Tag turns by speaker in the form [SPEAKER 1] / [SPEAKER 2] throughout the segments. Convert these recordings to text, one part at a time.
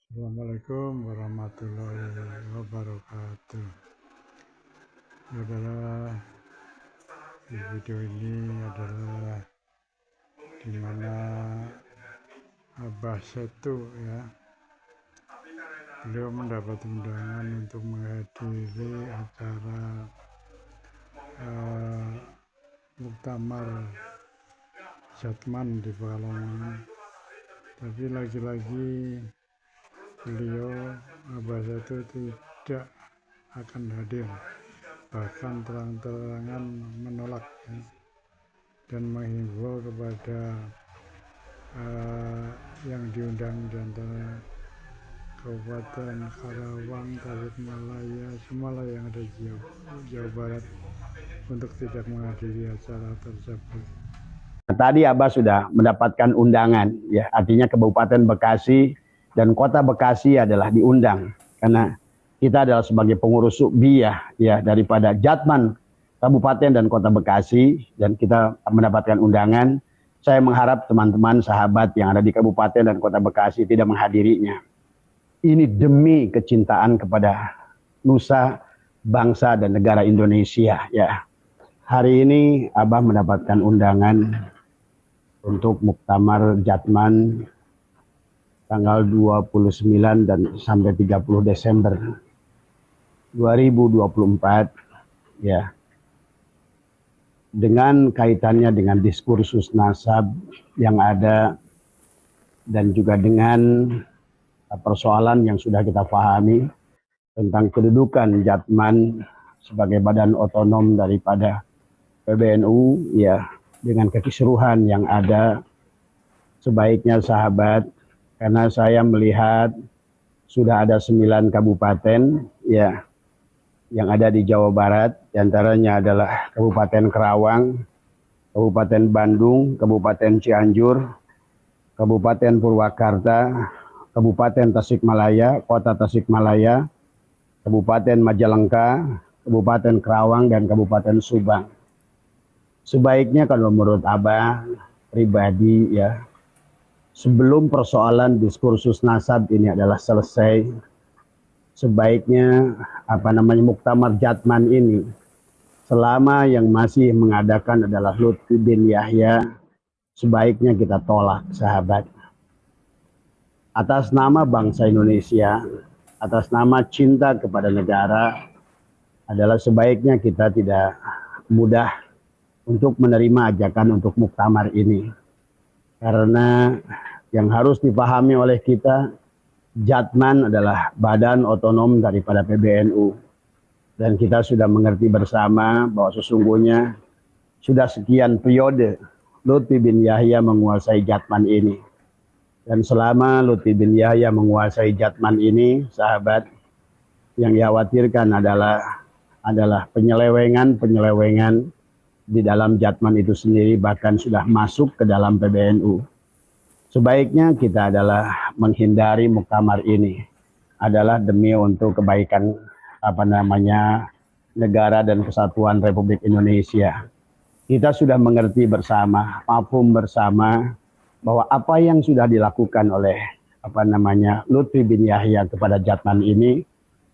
[SPEAKER 1] Assalamualaikum warahmatullahi wabarakatuh. Saudara, di video ini adalah di mana Abah Setu ya, beliau mendapat undangan untuk menghadiri acara muktamar Jatman di Pekalongan. Tapi lagi-lagi beliau Abah Setu tidak akan hadir, bahkan terang-terangan menolak ya, dan menghimbau kepada yang diundang di antara Kabupaten Karawang, Tasikmalaya, semua yang ada di Jawa Barat untuk tidak menghadiri acara tersebut.
[SPEAKER 2] Tadi Abah sudah mendapatkan undangan, ya artinya Kabupaten Bekasi dan Kota Bekasi adalah diundang karena kita adalah sebagai pengurus Subiyah ya daripada Jatman Kabupaten dan Kota Bekasi dan kita mendapatkan undangan. Saya mengharap teman-teman sahabat yang ada di Kabupaten dan Kota Bekasi tidak menghadirinya. Ini demi kecintaan kepada nusa, bangsa dan negara Indonesia ya. Hari ini Abah mendapatkan undangan untuk muktamar Jatman tanggal 29 dan sampai 30 Desember 2024 ya. Dengan kaitannya dengan diskursus nasab yang ada dan juga dengan persoalan yang sudah kita pahami tentang kedudukan Jatman sebagai badan otonom daripada PBNU ya, dengan keseluruhan yang ada, sebaiknya sahabat, karena saya melihat sudah ada 9 kabupaten ya yang ada di Jawa Barat, diantaranya adalah Kabupaten Karawang, Kabupaten Bandung, Kabupaten Cianjur, Kabupaten Purwakarta, Kabupaten Tasikmalaya, Kota Tasikmalaya, Kabupaten Majalengka, Kabupaten Karawang, dan Kabupaten Subang. Sebaiknya kalau menurut Abah pribadi ya, sebelum persoalan diskursus nasab ini adalah selesai, sebaiknya muktamar Jatman ini selama yang masih mengadakan adalah Lutfi bin Yahya, sebaiknya kita tolak sahabat. Atas nama bangsa Indonesia, atas nama cinta kepada negara, adalah sebaiknya kita tidak mudah untuk menerima ajakan untuk muktamar ini. Karena yang harus dipahami oleh kita, Jatman adalah badan otonom daripada PBNU. Dan kita sudah mengerti bersama bahwa sesungguhnya sudah sekian periode Lutfi bin Yahya menguasai Jatman ini. Dan selama Lutfi bin Yahya menguasai Jatman ini, sahabat, yang dikhawatirkan adalah penyelewengan di dalam Jatman itu sendiri, bahkan sudah masuk ke dalam PBNU. Sebaiknya kita adalah menghindari muktamar ini, adalah demi untuk kebaikan negara dan kesatuan Republik Indonesia. Kita sudah mengerti bersama, mafhum bersama bahwa apa yang sudah dilakukan oleh Lutfi bin Yahya kepada Jatman ini,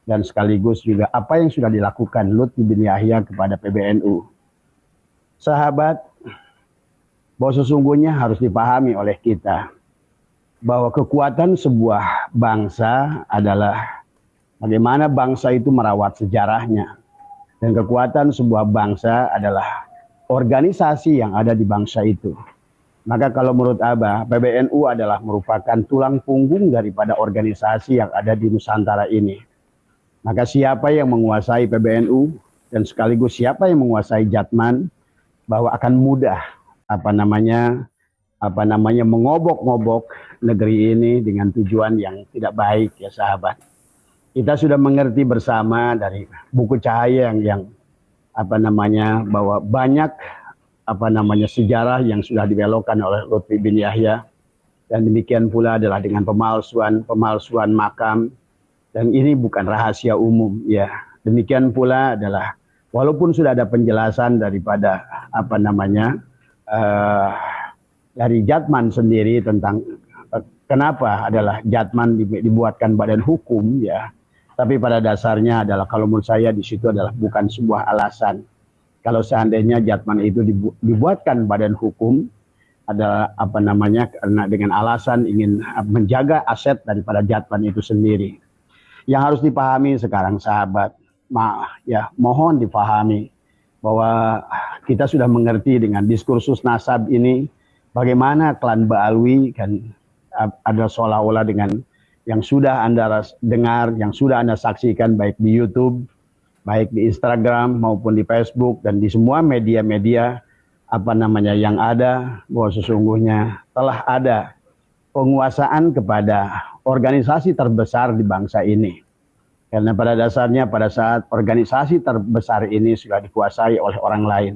[SPEAKER 2] dan sekaligus juga apa yang sudah dilakukan Lutfi bin Yahya kepada PBNU. Sahabat, bahwa sesungguhnya harus dipahami oleh kita bahwa kekuatan sebuah bangsa adalah bagaimana bangsa itu merawat sejarahnya, dan kekuatan sebuah bangsa adalah organisasi yang ada di bangsa itu. Maka kalau menurut Abah, PBNU adalah merupakan tulang punggung daripada organisasi yang ada di Nusantara ini. Maka siapa yang menguasai PBNU dan sekaligus siapa yang menguasai Jatman, bahwa akan mudah mengobok-ngobok negeri ini dengan tujuan yang tidak baik ya sahabat. Kita sudah mengerti bersama dari buku Cahaya yang bahwa banyak sejarah yang sudah dibelokkan oleh Lutfi bin Yahya, dan demikian pula adalah dengan pemalsuan makam, dan ini bukan rahasia umum ya. Demikian pula adalah walaupun sudah ada penjelasan daripada dari Jatman sendiri tentang kenapa adalah Jatman dibuatkan badan hukum ya. Tapi pada dasarnya adalah kalau menurut saya di situ adalah bukan sebuah alasan. Kalau seandainya Jatman itu dibuatkan badan hukum adalah apa namanya karena dengan alasan ingin menjaga aset daripada Jatman itu sendiri. Yang harus dipahami sekarang sahabat, mohon dipahami bahwa kita sudah mengerti dengan diskursus nasab ini bagaimana klan Ba'alwi kan ada seolah-olah dengan yang sudah Anda dengar, yang sudah Anda saksikan baik di YouTube, baik di Instagram maupun di Facebook dan di semua media-media apa namanya yang ada, bahwa sesungguhnya telah ada penguasaan kepada organisasi terbesar di bangsa ini. Karena pada dasarnya pada saat organisasi terbesar ini sudah dikuasai oleh orang lain,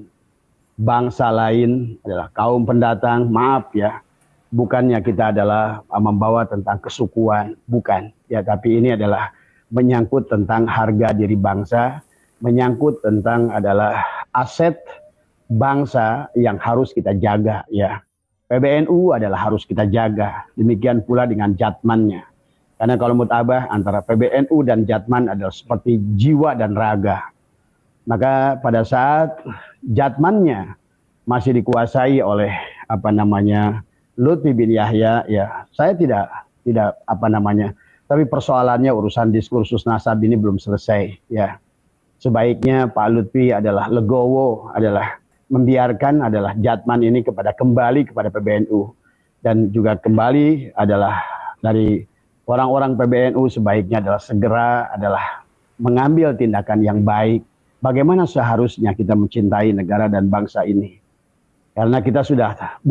[SPEAKER 2] bangsa lain adalah kaum pendatang, maaf ya, bukannya kita adalah membawa tentang kesukuan, bukan. Ya, tapi ini adalah menyangkut tentang harga diri bangsa, menyangkut tentang adalah aset bangsa yang harus kita jaga ya. PBNU adalah harus kita jaga, demikian pula dengan Jatmannya. Karena kalau menurut Abah antara PBNU dan Jatman adalah seperti jiwa dan raga. Maka pada saat Jatmannya masih dikuasai oleh apa namanya Lutfi bin Yahya ya, saya tidak apa namanya, tapi persoalannya urusan diskursus nasab ini belum selesai ya. Sebaiknya Pak Lutfi adalah legowo, adalah membiarkan adalah Jatman ini kembali kepada PBNU dan juga kembali adalah dari orang-orang PBNU sebaiknya adalah segera adalah mengambil tindakan yang baik. Bagaimana seharusnya kita mencintai negara dan bangsa ini? Karena kita sudah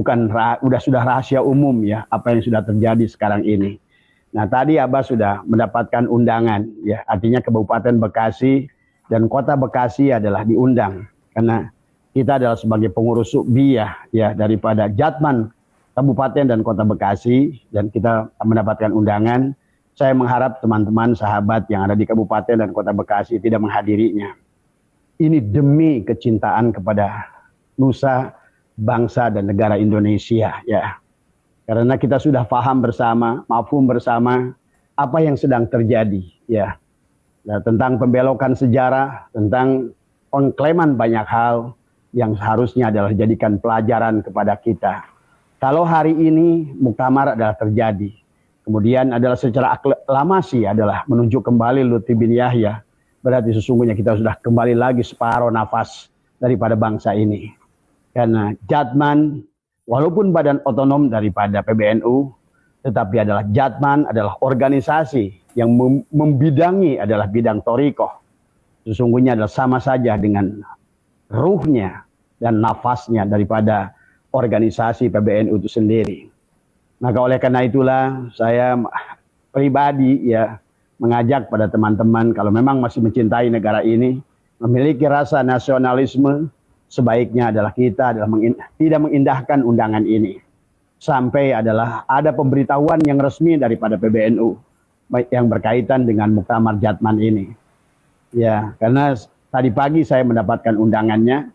[SPEAKER 2] sudah rahasia umum ya apa yang sudah terjadi sekarang ini. Nah tadi Abah sudah mendapatkan undangan ya, artinya Kabupaten Bekasi dan Kota Bekasi adalah diundang karena kita adalah sebagai pengurus Subiyah ya daripada Jatman Kabupaten dan Kota Bekasi dan kita mendapatkan undangan. Saya mengharap teman-teman sahabat yang ada di Kabupaten dan Kota Bekasi tidak menghadirinya. Ini demi kecintaan kepada nusa, bangsa dan negara Indonesia ya. Karena kita sudah paham bersama, mafhum bersama apa yang sedang terjadi ya. Nah, tentang pembelokan sejarah, tentang pengklaiman banyak hal yang harusnya adalah dijadikan pelajaran kepada kita. Kalau hari ini muktamar adalah terjadi, kemudian adalah secara aklamasi adalah menunjuk kembali Lutfi bin Yahya, berarti sesungguhnya kita sudah kembali lagi separuh nafas daripada bangsa ini. Karena Jatman, walaupun badan otonom daripada PBNU, tetapi adalah Jatman adalah organisasi yang membidangi adalah bidang torikoh. Sesungguhnya adalah sama saja dengan ruhnya dan nafasnya daripada organisasi PBNU itu sendiri. Maka oleh karena itulah saya pribadi ya mengajak pada teman-teman kalau memang masih mencintai negara ini, memiliki rasa nasionalisme, sebaiknya adalah kita tidak mengindahkan undangan ini. Sampai adalah ada pemberitahuan yang resmi daripada PBNU yang berkaitan dengan muktamar Jatman ini. Ya, karena tadi pagi saya mendapatkan undangannya,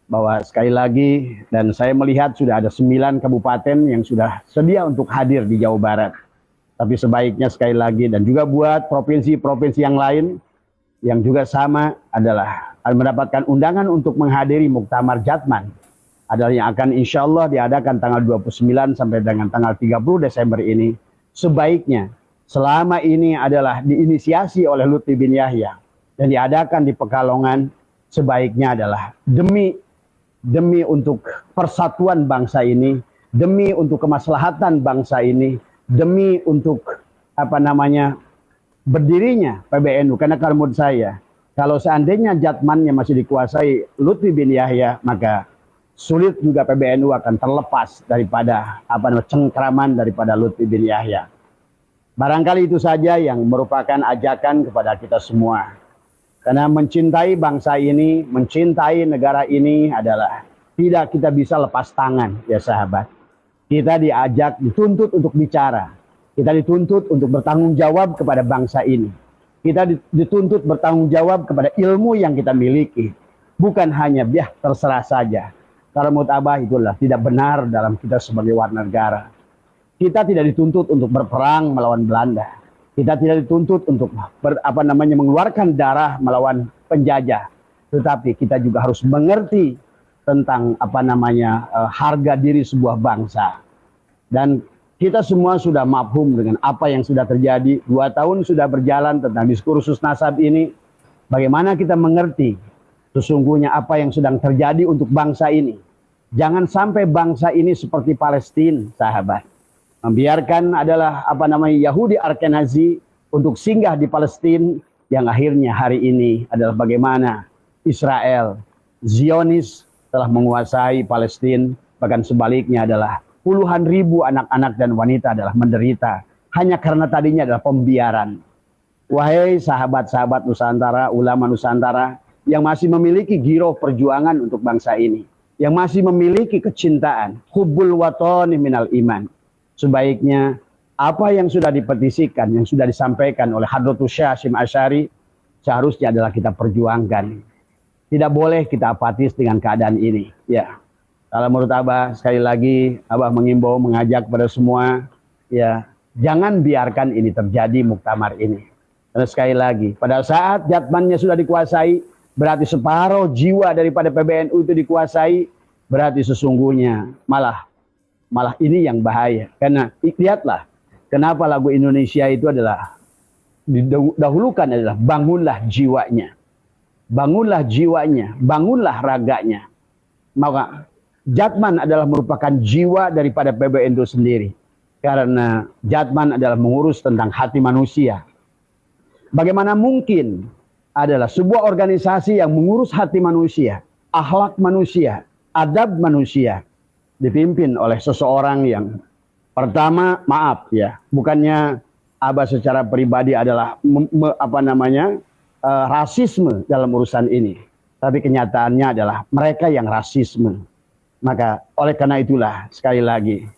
[SPEAKER 2] bahwa sekali lagi dan saya melihat sudah ada 9 kabupaten yang sudah sedia untuk hadir di Jawa Barat. Tapi sebaiknya sekali lagi dan juga buat provinsi-provinsi yang lain yang juga sama adalah mendapatkan undangan untuk menghadiri muktamar Jatman adalah yang akan insya Allah diadakan tanggal 29 sampai dengan tanggal 30 Desember ini. Sebaiknya selama ini adalah diinisiasi oleh Lutfi bin Yahya dan diadakan di Pekalongan, sebaiknya adalah demi untuk persatuan bangsa ini, demi untuk kemaslahatan bangsa ini, demi untuk apa namanya berdirinya PBNU. Karena kalau menurut saya, kalau seandainya Jatmannya masih dikuasai Lutfi bin Yahya, maka sulit juga PBNU akan terlepas daripada apa namanya cengkraman daripada Lutfi bin Yahya. Barangkali itu saja yang merupakan ajakan kepada kita semua. Karena mencintai bangsa ini, mencintai negara ini adalah tidak kita bisa lepas tangan ya sahabat. Kita dituntut untuk bicara. Kita dituntut untuk bertanggung jawab kepada bangsa ini. Kita dituntut bertanggung jawab kepada ilmu yang kita miliki. Bukan hanya terserah saja. Kalau menurut Abah itulah tidak benar dalam kita sebagai warga negara. kita tidak dituntut untuk berperang melawan Belanda. Kita tidak dituntut untuk mengeluarkan darah melawan penjajah. Tetapi kita juga harus mengerti tentang harga diri sebuah bangsa. Dan kita semua sudah mafhum dengan apa yang sudah terjadi. 2 tahun sudah berjalan tentang diskursus nasab ini. Bagaimana kita mengerti sesungguhnya apa yang sedang terjadi untuk bangsa ini. Jangan sampai bangsa ini seperti Palestina, sahabat. Membiarkan adalah Yahudi Ashkenazi untuk singgah di Palestina, yang akhirnya hari ini adalah bagaimana Israel, Zionis telah menguasai Palestina, bahkan sebaliknya adalah puluhan ribu anak-anak dan wanita adalah menderita hanya karena tadinya adalah pembiaran. Wahai sahabat-sahabat Nusantara, ulama Nusantara yang masih memiliki giroh perjuangan untuk bangsa ini, yang masih memiliki kecintaan, hubbul watani minal iman. Sebaiknya apa yang sudah dipetisikan, yang sudah disampaikan oleh Hadratus Syekh Hasyim Asy'ari seharusnya adalah kita perjuangkan. Tidak boleh kita apatis dengan keadaan ini. Ya, kalau menurut Abah sekali lagi Abah mengimbau, mengajak pada semua, ya jangan biarkan ini terjadi muktamar ini. Karena sekali lagi, pada saat jatmannya sudah dikuasai, berarti separuh jiwa daripada PBNU itu dikuasai, berarti sesungguhnya malah ini yang bahaya. Karena lihatlah, kenapa lagu Indonesia itu adalah didahulukan adalah bangunlah jiwanya. Bangunlah jiwanya, bangunlah raganya. Maka Jatman adalah merupakan jiwa daripada PBNU sendiri. Karena Jatman adalah mengurus tentang hati manusia. Bagaimana mungkin adalah sebuah organisasi yang mengurus hati manusia, akhlak manusia, adab manusia, dipimpin oleh seseorang yang pertama, maaf ya, bukannya Abah secara pribadi adalah rasisme dalam urusan ini, tapi kenyataannya adalah mereka yang rasisme. Maka oleh karena itulah sekali lagi,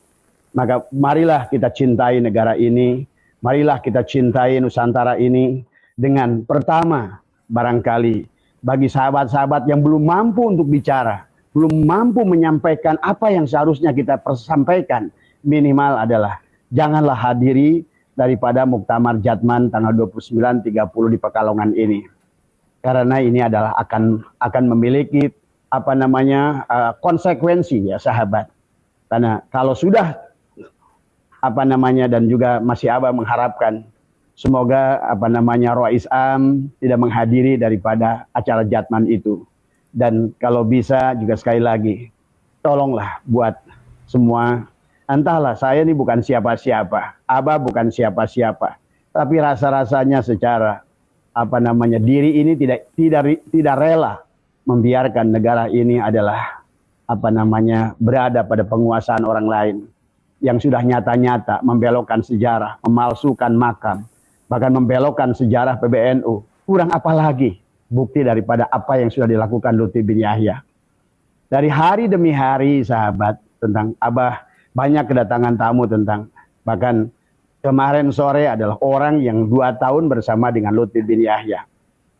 [SPEAKER 2] maka marilah kita cintai negara ini, marilah kita cintai Nusantara ini dengan pertama, barangkali bagi sahabat-sahabat yang belum mampu untuk bicara, belum mampu menyampaikan apa yang seharusnya kita sampaikan, minimal adalah janganlah hadiri daripada muktamar Jatman tanggal 29-30 di Pekalongan ini. Karena ini adalah akan memiliki konsekuensi ya sahabat. Karena kalau sudah dan juga masih Abah mengharapkan semoga Rois Am tidak menghadiri daripada acara Jatman itu. Dan kalau bisa juga sekali lagi, tolonglah buat semua, entahlah saya ini bukan siapa-siapa, Abah bukan siapa-siapa, tapi rasa-rasanya secara diri ini tidak rela membiarkan negara ini adalah berada pada penguasaan orang lain yang sudah nyata-nyata membelokkan sejarah, memalsukan makam, bahkan membelokkan sejarah PBNU. Kurang apa lagi bukti daripada apa yang sudah dilakukan Lutfi bin Yahya. Dari hari demi hari sahabat, tentang Abah banyak kedatangan tamu tentang, bahkan kemarin sore adalah orang yang 2 tahun bersama dengan Lutfi bin Yahya.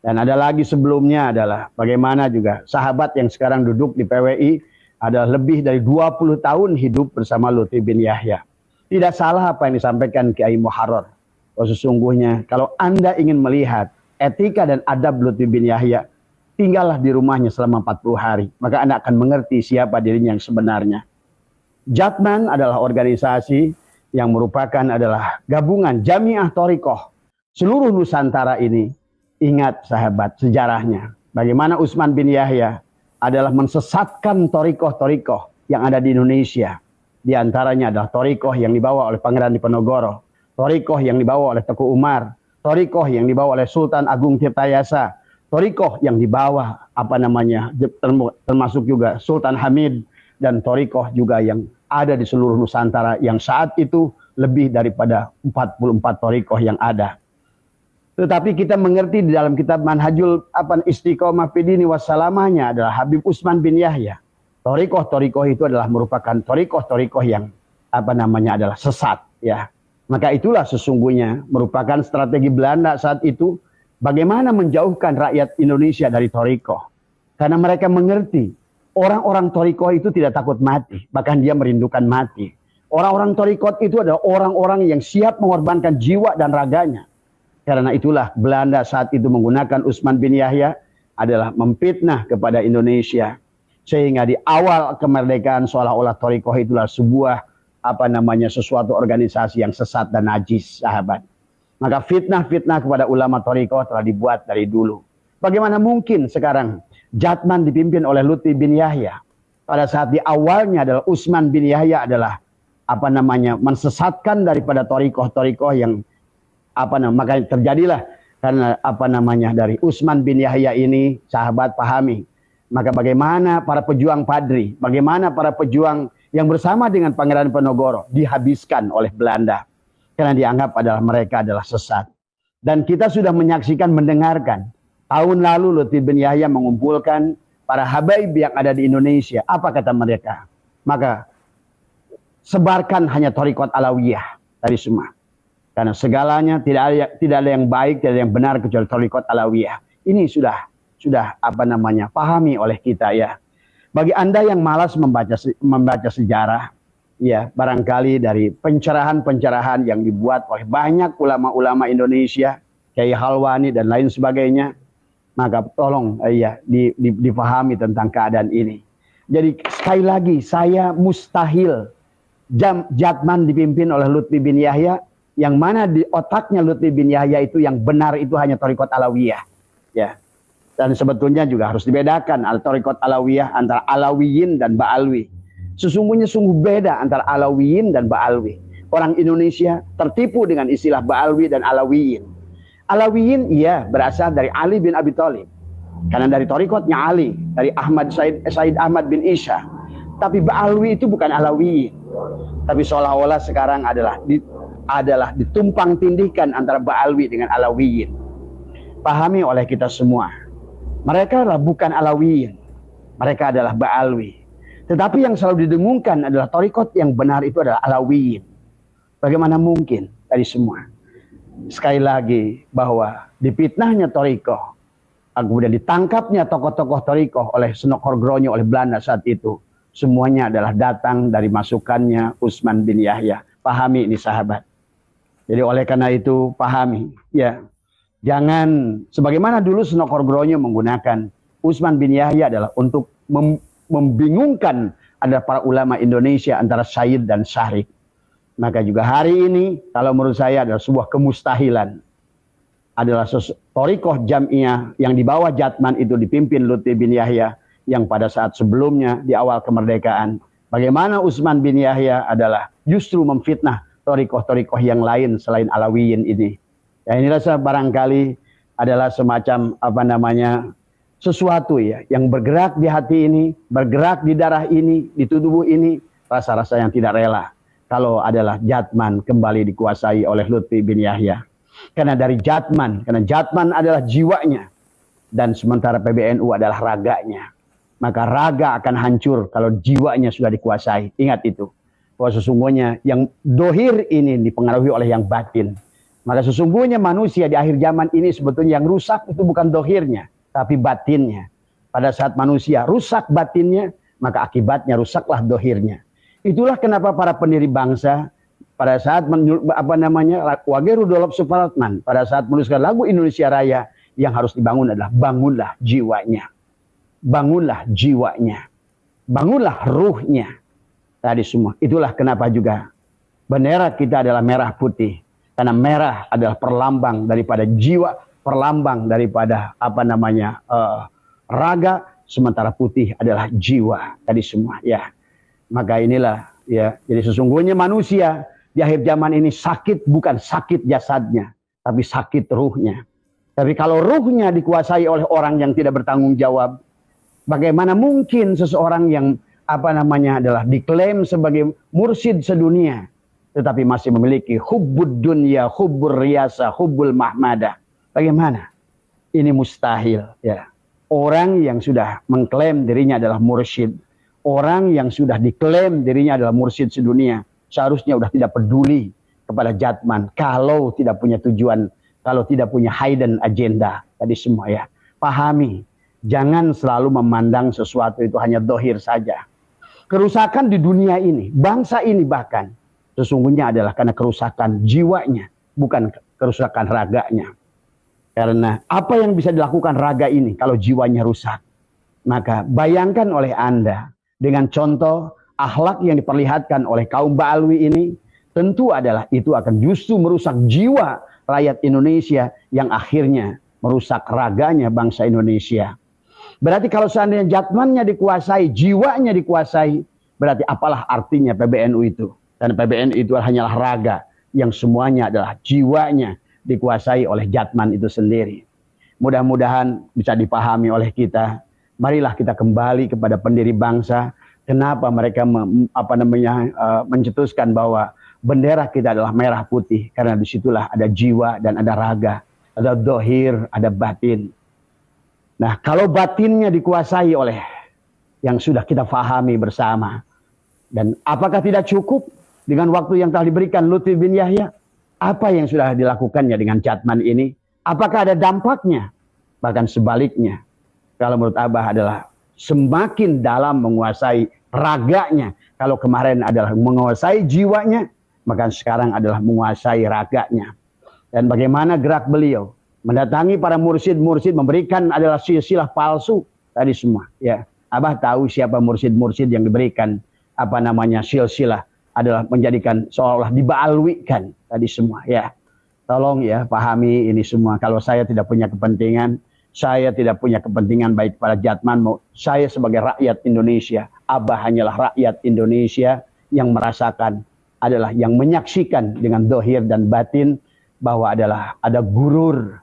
[SPEAKER 2] Dan ada lagi sebelumnya adalah bagaimana juga sahabat yang sekarang duduk di PWI adalah lebih dari 20 tahun hidup bersama Lutfi bin Yahya. Tidak salah apa yang disampaikan Kiai Muharrar. Oh, sesungguhnya kalau Anda ingin melihat etika dan adab Lutfi bin Yahya, tinggallah di rumahnya selama 40 hari. Maka Anda akan mengerti siapa dirinya yang sebenarnya. Jatman adalah organisasi yang merupakan adalah gabungan Jamiah Thoriqoh seluruh Nusantara ini. Ingat sahabat sejarahnya. Bagaimana Utsman bin Yahya adalah mensesatkan Thoriqoh-Thoriqoh yang ada di Indonesia. Di antaranya adalah Thoriqoh yang dibawa oleh Pangeran Diponegoro, Thoriqoh yang dibawa oleh Teku Umar, Thoriqoh yang dibawa oleh Sultan Agung Tirtayasa, Thoriqoh yang dibawa termasuk juga Sultan Hamid, dan Thoriqoh juga yang ada di seluruh Nusantara yang saat itu lebih daripada 44 Thoriqoh yang ada. Tetapi kita mengerti di dalam kitab Manhajul Istiqomah Fidini Wassalamahnya adalah Habib Utsman bin Yahya. Thoriqoh-Thoriqoh itu adalah merupakan Thoriqoh-Thoriqoh yang adalah sesat ya. Maka itulah sesungguhnya merupakan strategi Belanda saat itu bagaimana menjauhkan rakyat Indonesia dari Thoriqoh. Karena mereka mengerti orang-orang Thoriqoh itu tidak takut mati, bahkan dia merindukan mati. Orang-orang torikot itu adalah orang-orang yang siap mengorbankan jiwa dan raganya. Karena itulah Belanda saat itu menggunakan Utsman bin Yahya adalah memfitnah kepada Indonesia. Sehingga di awal kemerdekaan seolah-olah torikoh itulah sebuah sesuatu organisasi yang sesat dan najis, sahabat. Maka fitnah-fitnah kepada ulama torikoh telah dibuat dari dulu. Bagaimana mungkin sekarang Jatman dipimpin oleh Lutfi bin Yahya? Pada saat di awalnya adalah Utsman bin Yahya adalah mensesatkan daripada torikoh-torikoh yang makanya terjadilah karena dari Utsman bin Yahya ini, sahabat pahami. Maka bagaimana para pejuang Padri, bagaimana para pejuang yang bersama dengan Pangeran Penogoro dihabiskan oleh Belanda karena dianggap mereka adalah sesat. Dan kita sudah menyaksikan, mendengarkan tahun lalu Lutfi bin Yahya mengumpulkan para habaib yang ada di Indonesia. Apa kata mereka? Maka sebarkan hanya Thariqat Alawiyah dari semua. Karena segalanya tidak ada yang baik, tidak ada yang benar kecuali Thariqat Alawiyah. Ini sudah pahami oleh kita ya. Bagi Anda yang malas membaca sejarah, ya barangkali dari pencerahan-pencerahan yang dibuat oleh banyak ulama-ulama Indonesia, Kiai Halwani dan lain sebagainya, maka tolong dipahami tentang keadaan ini. Jadi sekali lagi, saya mustahil Jatman dipimpin oleh Lutfi bin Yahya, yang mana di otaknya Lutfi bin Yahya itu yang benar itu hanya Thariqat Alawiyah. Ya. Dan sebetulnya juga harus dibedakan Thariqat Alawiyah antara Alawiyin dan Ba'alwi. Sesungguhnya sungguh beda antara Alawiyin dan Ba'alwi. Orang Indonesia tertipu dengan istilah Ba'alwi dan Alawiyin. Alawiyin berasal dari Ali bin Abi Thalib. Karena dari Thariqatnya Ali, dari Said Ahmad bin Isha. Tapi Ba'alwi itu bukan Alawiyin. Tapi seolah-olah sekarang adalah ditumpang tindihkan antara Ba'alwi dengan Alawiyin. Pahami oleh kita semua. Mereka adalah bukan Alawiyin. Mereka adalah Ba'alwi. Tetapi yang selalu didengungkan adalah Thariqat yang benar itu adalah Alawiyin. Bagaimana mungkin dari semua? Sekali lagi bahwa dipitnahnya Thariqah, kemudian ditangkapnya tokoh-tokoh Thariqah oleh Senok Horgronyo oleh Belanda saat itu. Semuanya adalah datang dari masukannya Utsman bin Yahya. Pahami ini sahabat. Jadi oleh karena itu pahami. Ya, jangan sebagaimana dulu Senok Horgronyo menggunakan Utsman bin Yahya adalah untuk membingungkan ada para ulama Indonesia antara Syahid dan Syahrik. Maka juga hari ini kalau menurut saya adalah sebuah kemustahilan. Adalah Thariqah Jam'iyah yang di bawah Jatman itu dipimpin Lutfi bin Yahya, yang pada saat sebelumnya di awal kemerdekaan, bagaimana Utsman bin Yahya adalah justru memfitnah Thariqah-Thariqah yang lain selain Alawiyin ini. Ya inilah barangkali adalah semacam sesuatu yang bergerak di hati ini, bergerak di darah ini, di tubuh ini, rasa-rasa yang tidak rela kalau adalah Jatman kembali dikuasai oleh Lutfi bin Yahya. Karena Jatman adalah jiwanya dan sementara PBNU adalah raganya. Maka raga akan hancur kalau jiwanya sudah dikuasai. Ingat itu. Bahwa sesungguhnya yang dohir ini dipengaruhi oleh yang batin. Maka sesungguhnya manusia di akhir zaman ini sebetulnya yang rusak itu bukan dohirnya, tapi batinnya. Pada saat manusia rusak batinnya, maka akibatnya rusaklah dohirnya. Itulah kenapa para pendiri bangsa pada saat Wage Rudolf Supratman pada saat menuliskan lagu Indonesia Raya, yang harus dibangun adalah bangunlah jiwanya. Bangunlah jiwanya, bangunlah ruhnya. Tadi semua. Itulah kenapa juga bendera kita adalah merah putih. Karena merah adalah perlambang daripada jiwa, perlambang daripada raga, sementara putih adalah jiwa. Tadi semua ya. Maka inilah ya. Jadi sesungguhnya manusia di akhir zaman ini sakit, bukan sakit jasadnya, tapi sakit ruhnya. Tapi kalau ruhnya dikuasai oleh orang yang tidak bertanggung jawab, bagaimana mungkin seseorang yang adalah diklaim sebagai mursyid sedunia, tetapi masih memiliki hubbud dunya, hubbur riyasa, hubbul mahmadah. Bagaimana? Ini mustahil ya. Orang yang sudah mengklaim dirinya adalah mursyid, orang yang sudah diklaim dirinya adalah mursyid sedunia, seharusnya sudah tidak peduli kepada Jatman kalau tidak punya tujuan, kalau tidak punya hidden agenda. Tadi semua ya. Pahami. Jangan selalu memandang sesuatu itu hanya dohir saja. Kerusakan di dunia ini, bangsa ini bahkan sesungguhnya adalah karena kerusakan jiwanya, bukan kerusakan raganya. Karena apa yang bisa dilakukan raga ini kalau jiwanya rusak? Maka bayangkan oleh Anda dengan contoh akhlak yang diperlihatkan oleh kaum Ba'alwi ini, tentu adalah itu akan justru merusak jiwa rakyat Indonesia yang akhirnya merusak raganya bangsa Indonesia. Berarti kalau seandainya jatmannya dikuasai, jiwanya dikuasai, berarti apalah artinya PBNU itu? Dan PBNU itu hanyalah raga yang semuanya adalah jiwanya dikuasai oleh jatman itu sendiri. Mudah-mudahan bisa dipahami oleh kita. Marilah kita kembali kepada pendiri bangsa. Kenapa mereka mencetuskan bahwa bendera kita adalah merah putih? Karena disitulah ada jiwa dan ada raga, ada dohir, ada batin. Nah, kalau batinnya dikuasai oleh yang sudah kita fahami bersama, dan apakah tidak cukup dengan waktu yang telah diberikan Lutfi bin Yahya? Apa yang sudah dilakukannya dengan jatman ini? Apakah ada dampaknya? Bahkan sebaliknya, kalau menurut Abah adalah semakin dalam menguasai raganya. Kalau kemarin adalah menguasai jiwanya, maka sekarang adalah menguasai raganya. Dan bagaimana gerak beliau mendatangi para mursyid-mursyid, memberikan adalah silsilah palsu tadi semua. Ya, Abah tahu siapa mursyid-mursyid yang diberikan silsilah adalah menjadikan seolah-olah dibaalwikan tadi semua. Ya, tolong ya pahami ini semua. Kalau saya tidak punya kepentingan, saya tidak punya kepentingan baik pada jatman, saya sebagai rakyat Indonesia, Abah hanyalah rakyat Indonesia yang merasakan adalah yang menyaksikan dengan dohir dan batin bahwa adalah ada gurur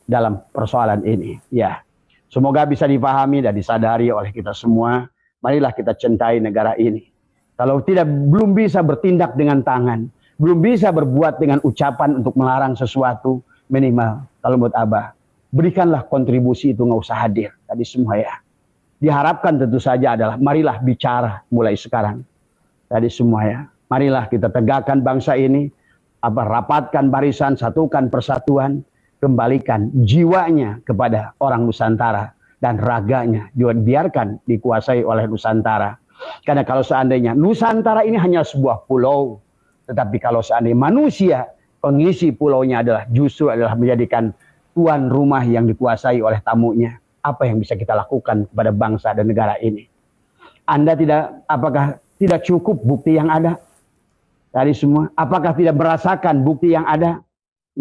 [SPEAKER 2] dalam persoalan ini. Ya, semoga bisa dipahami dan disadari oleh kita semua. Marilah kita cintai negara ini. Kalau belum bisa bertindak dengan tangan, belum bisa berbuat dengan ucapan untuk melarang sesuatu, minimal kalau menurut Abah, berikanlah kontribusi itu, nggak usah hadir tadi semua ya. Diharapkan tentu saja adalah marilah bicara mulai sekarang tadi semua ya. Marilah kita tegakkan bangsa ini, rapatkan barisan, satukan persatuan, kembalikan jiwanya kepada orang Nusantara dan raganya juga biarkan dikuasai oleh Nusantara. Karena kalau seandainya Nusantara ini hanya sebuah pulau, tetapi kalau seandainya manusia pengisi pulaunya justru adalah menjadikan tuan rumah yang dikuasai oleh tamunya, apa yang bisa kita lakukan kepada bangsa dan negara ini? Apakah tidak cukup bukti yang ada tadi semua? Apakah tidak merasakan bukti yang ada?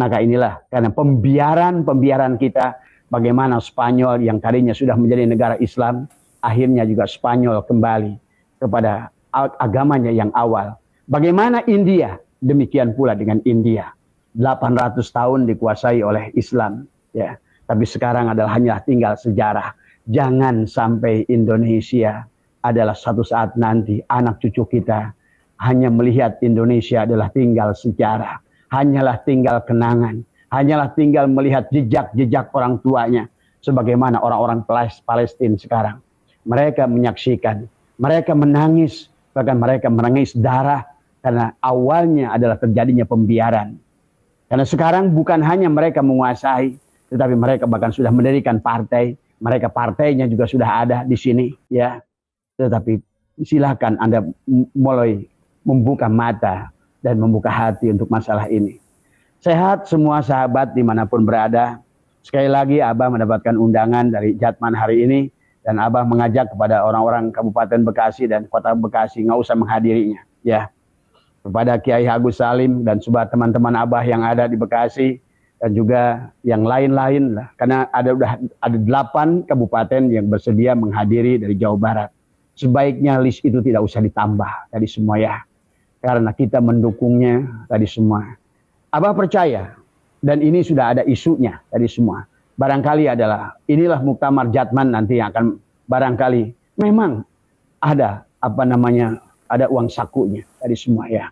[SPEAKER 2] Maka inilah karena pembiaran kita, bagaimana Spanyol yang tadinya sudah menjadi negara Islam, akhirnya juga Spanyol kembali kepada agamanya yang awal. Bagaimana India, demikian pula dengan India. 800 tahun dikuasai oleh Islam, ya. Tapi sekarang adalah hanya tinggal sejarah. Jangan sampai Indonesia adalah suatu saat nanti anak cucu kita hanya melihat Indonesia adalah tinggal sejarah. Hanyalah tinggal kenangan, hanyalah tinggal melihat jejak-jejak orang tuanya. Sebagaimana orang-orang Palestina sekarang. Mereka menyaksikan, mereka menangis, bahkan mereka menangis darah. Karena awalnya adalah terjadinya pembiaran. Karena sekarang bukan hanya mereka menguasai, tetapi mereka bahkan sudah mendirikan partai. Mereka partainya juga sudah ada di sini. Ya. Tetapi silakan Anda mulai membuka mata dan membuka hati untuk masalah ini. Sehat semua sahabat dimanapun berada. Sekali lagi Abah mendapatkan undangan dari Jatman hari ini. Dan Abah mengajak kepada orang-orang Kabupaten Bekasi dan Kota Bekasi nggak usah menghadirinya. Ya, kepada Kiai Agus Salim dan semua teman-teman Abah yang ada di Bekasi. Dan juga yang lain-lain lah. Karena ada 8 kabupaten yang bersedia menghadiri dari Jawa Barat. Sebaiknya list itu tidak usah ditambah tadi semua ya. Karena kita mendukungnya tadi semua. Abah percaya, dan ini sudah ada isunya tadi semua. Barangkali adalah, inilah muktamar Jatman nanti yang akan barangkali memang ada ada uang sakunya tadi semua ya.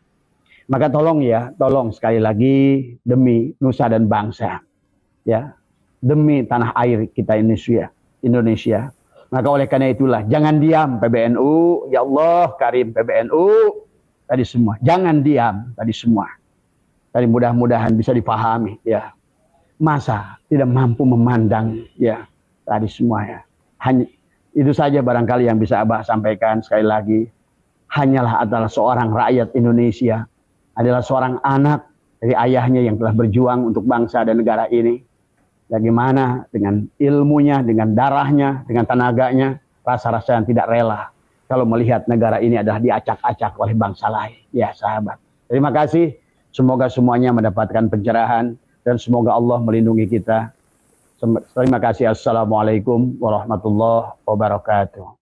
[SPEAKER 2] Maka tolong sekali lagi demi nusa dan bangsa. Ya, demi tanah air kita Indonesia. Maka oleh karena itulah, jangan diam PBNU, ya Allah Karim PBNU. Tadi semua, jangan diam tadi semua. Tadi mudah-mudahan bisa dipahami ya. Masa tidak mampu memandang ya tadi semua ya. Hanya Itu saja barangkali yang bisa Abah sampaikan. Sekali lagi, hanyalah adalah seorang rakyat Indonesia, adalah seorang anak dari ayahnya yang telah berjuang untuk bangsa dan negara ini. Bagaimana dengan ilmunya, dengan darahnya, dengan tenaganya, rasa-rasa yang tidak rela kalau melihat negara ini adalah diacak-acak oleh bangsa lain. Ya sahabat, terima kasih. Semoga semuanya mendapatkan pencerahan dan semoga Allah melindungi kita. Terima kasih. Assalamualaikum warahmatullahi wabarakatuh.